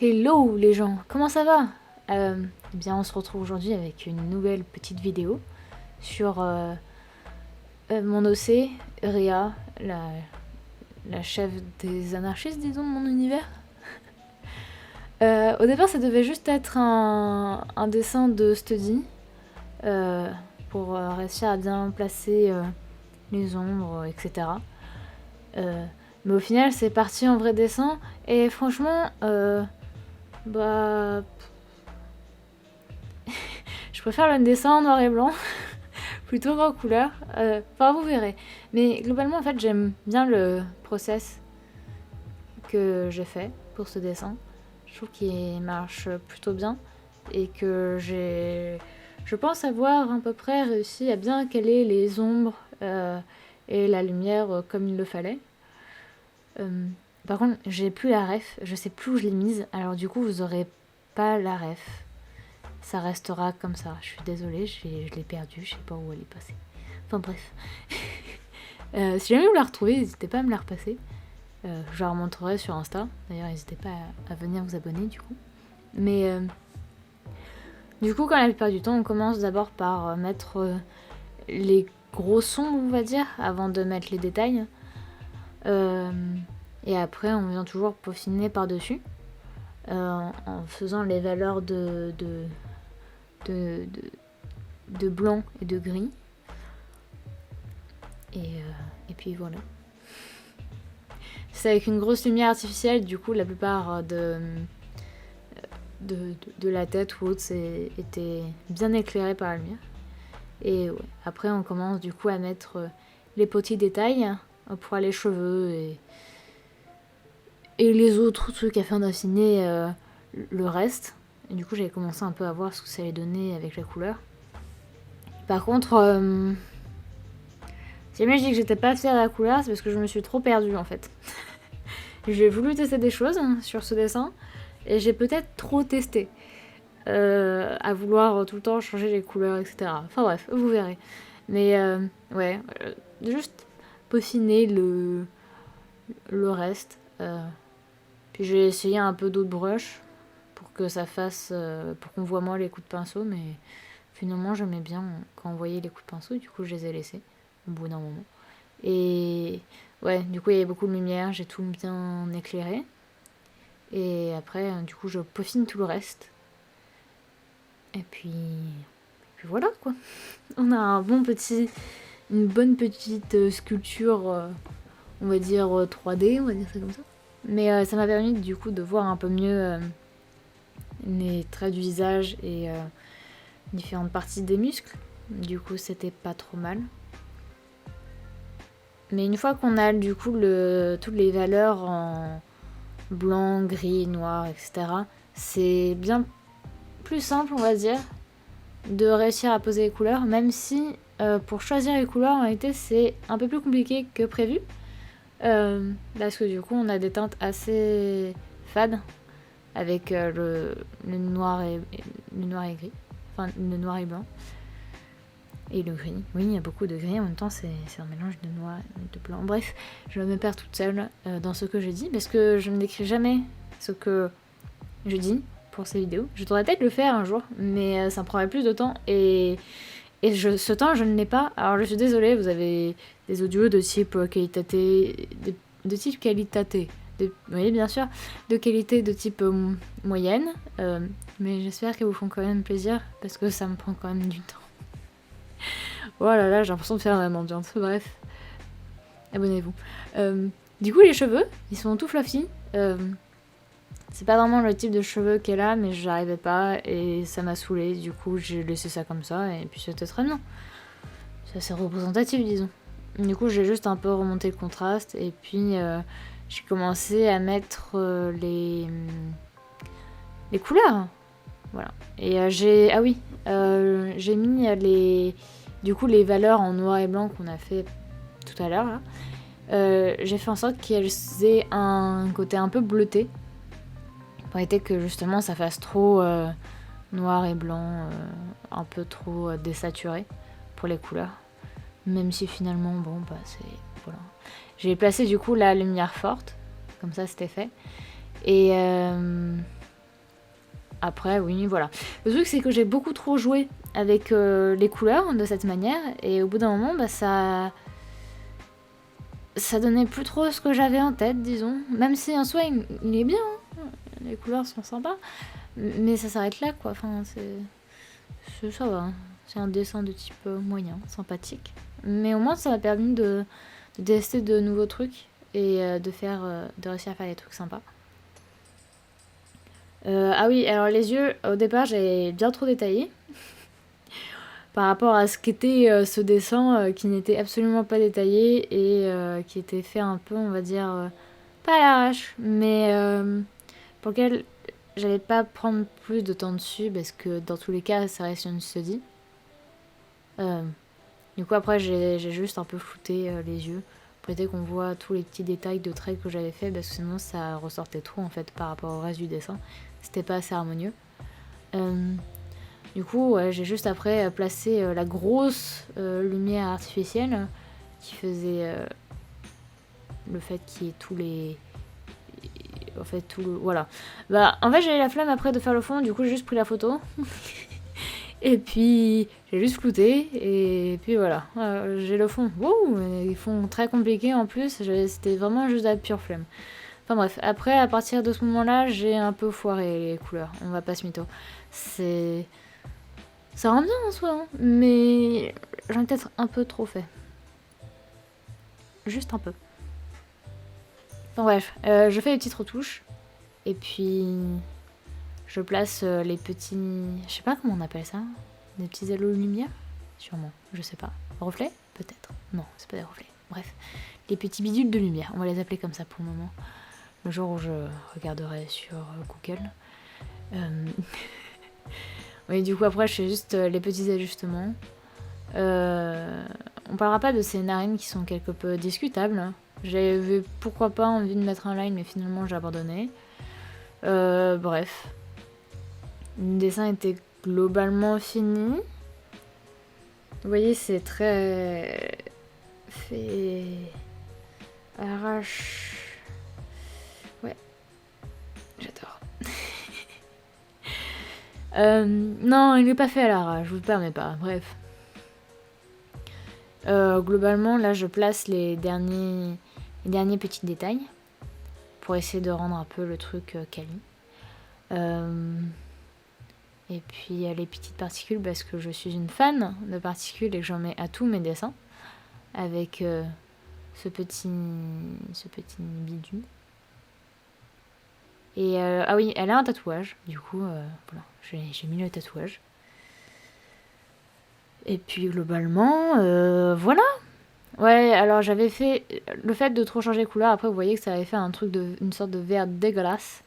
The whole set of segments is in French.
Hello les gens, comment ça va? Eh bien on se retrouve aujourd'hui avec une nouvelle petite vidéo sur mon OC, Rhea, la chef des anarchistes disons de mon univers. Au départ ça devait juste être un dessin de study pour réussir à bien placer les ombres, etc. Mais au final c'est parti en vrai dessin et franchement bah je préfère le dessin en noir et blanc plutôt qu'en couleur. Enfin, vous verrez. Mais globalement, en fait, j'aime bien le process que j'ai fait pour ce dessin. Je trouve qu'il marche plutôt bien et que je pense avoir à peu près réussi à bien caler les ombres et la lumière comme il le fallait. Par contre, j'ai plus la ref, je sais plus où je l'ai mise, alors du coup, vous aurez pas la ref. Ça restera comme ça. Je suis désolée, je l'ai perdue, je sais pas où elle est passée. Enfin bref. Si jamais vous la retrouvez, n'hésitez pas à me la repasser. Je la remonterai sur Insta. D'ailleurs, n'hésitez pas à venir vous abonner du coup. Mais du coup, quand la plupart du temps, on commence d'abord par mettre les gros sons, on va dire, avant de mettre les détails. Et après, on vient toujours peaufiner par-dessus. En faisant les valeurs de blanc et de gris. Et puis voilà. C'est avec une grosse lumière artificielle, du coup la plupart de la tête ou autre était bien éclairé par la lumière. Et ouais. Après on commence du coup à mettre les petits détails pour les cheveux et les autres trucs afin d'affiner le reste. Et du coup j'avais commencé un peu à voir ce que ça allait donner avec la couleur. Par contre, si jamais je dis que j'étais pas fière de la couleur, c'est parce que je me suis trop perdue en fait. J'ai voulu tester des choses sur ce dessin et j'ai peut-être trop testé à vouloir tout le temps changer les couleurs, etc. Enfin bref, vous verrez. Mais ouais, juste peaufiner le reste. Puis j'ai essayé un peu d'autres brushes pour que ça fasse, pour qu'on voit moins les coups de pinceau, mais finalement j'aimais bien quand on voyait les coups de pinceau, du coup je les ai laissés au bout d'un moment. Et ouais, du coup il y avait beaucoup de lumière, j'ai tout bien éclairé. Et après, du coup, je peaufine tout le reste. Et puis voilà quoi. On a une bonne petite sculpture, on va dire 3D, on va dire ça comme ça. Mais ça m'a permis du coup de voir un peu mieux les traits du visage et différentes parties des muscles. Du coup, c'était pas trop mal. Mais une fois qu'on a du coup toutes les valeurs en blanc, gris, noir, etc., c'est bien plus simple, on va dire, de réussir à poser les couleurs, même si pour choisir les couleurs, en réalité, c'est un peu plus compliqué que prévu. Parce que du coup, on a des teintes assez fades avec le noir et gris. Enfin, le noir et blanc. Et le gris. Oui, il y a beaucoup de gris. En même temps, c'est un mélange de noir et de blanc. Bref, je me perds toute seule dans ce que je dis parce que je ne décris jamais ce que je dis pour ces vidéos. Je devrais peut-être le faire un jour, mais ça me prendrait plus de temps et ce temps, je ne l'ai pas. Alors, je suis désolée, vous avez des audios de type qualité, de type qualité. Oui, bien sûr, de qualité de type moyenne. Mais j'espère qu'elles vous font quand même plaisir parce que ça me prend quand même du temps. Oh là là, j'ai l'impression de faire un ambiance. Bref, abonnez-vous. Du coup, les cheveux, ils sont tout fluffy. C'est pas vraiment le type de cheveux qu'elle a, mais j'arrivais pas et ça m'a saoulée. Du coup, j'ai laissé ça comme ça et puis c'était très bien. C'est assez représentatif, disons. Du coup, j'ai juste un peu remonté le contraste et puis j'ai commencé à mettre les couleurs. Voilà. Et j'ai mis les valeurs en noir et blanc qu'on a fait tout à l'heure là. J'ai fait en sorte qu'elles aient un côté un peu bleuté pour éviter que justement ça fasse trop noir et blanc, un peu trop désaturé pour les couleurs. Même si finalement, bon, bah c'est... Voilà. J'ai placé du coup la lumière forte, comme ça c'était fait. Et Après, oui, voilà. Le truc, c'est que j'ai beaucoup trop joué avec les couleurs de cette manière, et au bout d'un moment, bah, ça donnait plus trop ce que j'avais en tête, disons. Même si en soi, il est bien, hein. Les couleurs sont sympas, mais ça s'arrête là, quoi. Enfin, ça va, hein. C'est un dessin de type moyen, sympathique. Mais au moins, ça m'a permis de tester de nouveaux trucs et de réussir à faire des trucs sympas. Ah oui, alors les yeux, au départ, j'ai bien trop détaillé par rapport à ce qu'était ce dessin qui n'était absolument pas détaillé et qui était fait un peu, on va dire, pas à l'arrache, mais pour lequel j'allais pas prendre plus de temps dessus parce que dans tous les cas, ça reste une study. Du coup, après, j'ai juste un peu flouté les yeux pour éviter qu'on voit tous les petits détails de traits que j'avais fait parce que sinon ça ressortait trop en fait par rapport au reste du dessin. C'était pas assez harmonieux. Du coup, ouais, j'ai juste après placé la grosse lumière artificielle qui faisait le fait qu'il y ait tous les... En fait, tout le... Voilà. Bah, en fait, j'avais la flemme après de faire le fond, du coup, j'ai juste pris la photo. Et puis, j'ai juste flouté, et puis voilà. J'ai le fond. Wouh, ils font très compliqué en plus, c'était vraiment juste de la pure flemme. Enfin bref, après, à partir de ce moment-là, j'ai un peu foiré les couleurs. On va pas se mytho. Ça rend bien en soi, hein, mais j'en ai peut-être un peu trop fait. Juste un peu. Enfin bref, je fais les petites retouches. Et puis, je place les petits... Je sais pas comment on appelle ça. Des petits halos de lumière. Sûrement, je sais pas. Reflets? Peut-être. Non, c'est pas des reflets. Bref, les petits bidules de lumière. On va les appeler comme ça pour le moment. Le jour où je regarderai sur Google. Oui, du coup, après, je fais juste les petits ajustements. On parlera pas de ces narines qui sont quelque peu discutables. J'avais pourquoi pas envie de mettre un line, mais finalement, j'ai abandonné. Bref. Le dessin était globalement fini. Vous voyez, c'est très... fait... arrache... Ouais. J'adore. Non, il n'est pas fait à l'arrache, je vous le permets pas. Bref. Globalement, là, je place les derniers petits détails pour essayer de rendre un peu le truc quali. Et puis les petites particules parce que je suis une fan de particules et que j'en mets à tous mes dessins avec ce petit bidule. Et ah oui, elle a un tatouage, du coup voilà, j'ai mis le tatouage. Et puis globalement, voilà. Ouais, alors j'avais fait le fait de trop changer de couleur. Après, vous voyez que ça avait fait une sorte de vert dégueulasse.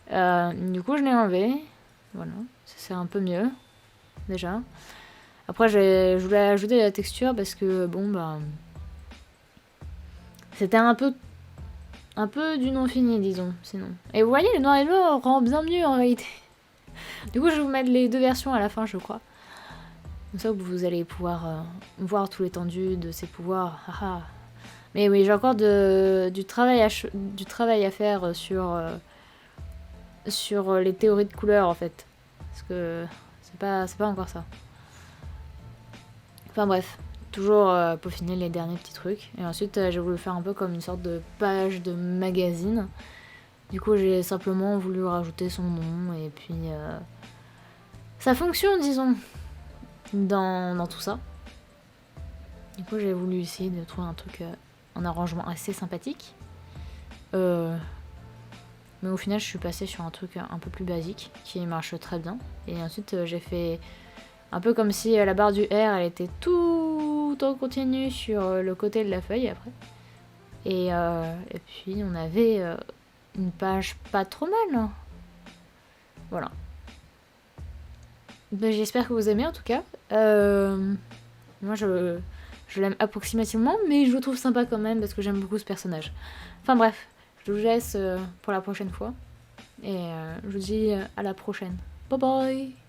Du coup, je l'ai enlevé. Voilà, c'est un peu mieux déjà. Après, je voulais ajouter la texture parce que bon, bah, c'était un peu du non fini, disons, sinon. Et vous voyez, le noir et blanc rend bien mieux en réalité. Du coup, je vais vous mettre les deux versions à la fin, je crois. Comme ça, vous allez pouvoir voir tout l'étendue de ses pouvoirs. Haha. Mais oui, j'ai encore du travail à faire sur les théories de couleurs, en fait. Parce que c'est pas encore ça. Enfin bref, toujours peaufiner les derniers petits trucs. Et ensuite, j'ai voulu faire un peu comme une sorte de page de magazine. Du coup, j'ai simplement voulu rajouter son nom. Et puis, ça fonctionne, disons, dans tout ça. Du coup, j'ai voulu essayer de trouver un truc, un arrangement assez sympathique. Mais au final, je suis passée sur un truc un peu plus basique, qui marche très bien. Et ensuite, j'ai fait un peu comme si la barre du R, elle était tout en continu sur le côté de la feuille après. Et puis, on avait une page pas trop mal, hein. Voilà. Ben, j'espère que vous aimez en tout cas. Moi, je l'aime approximativement, mais je le trouve sympa quand même parce que j'aime beaucoup ce personnage. Enfin bref, je vous laisse pour la prochaine fois. Et je vous dis à la prochaine. Bye bye!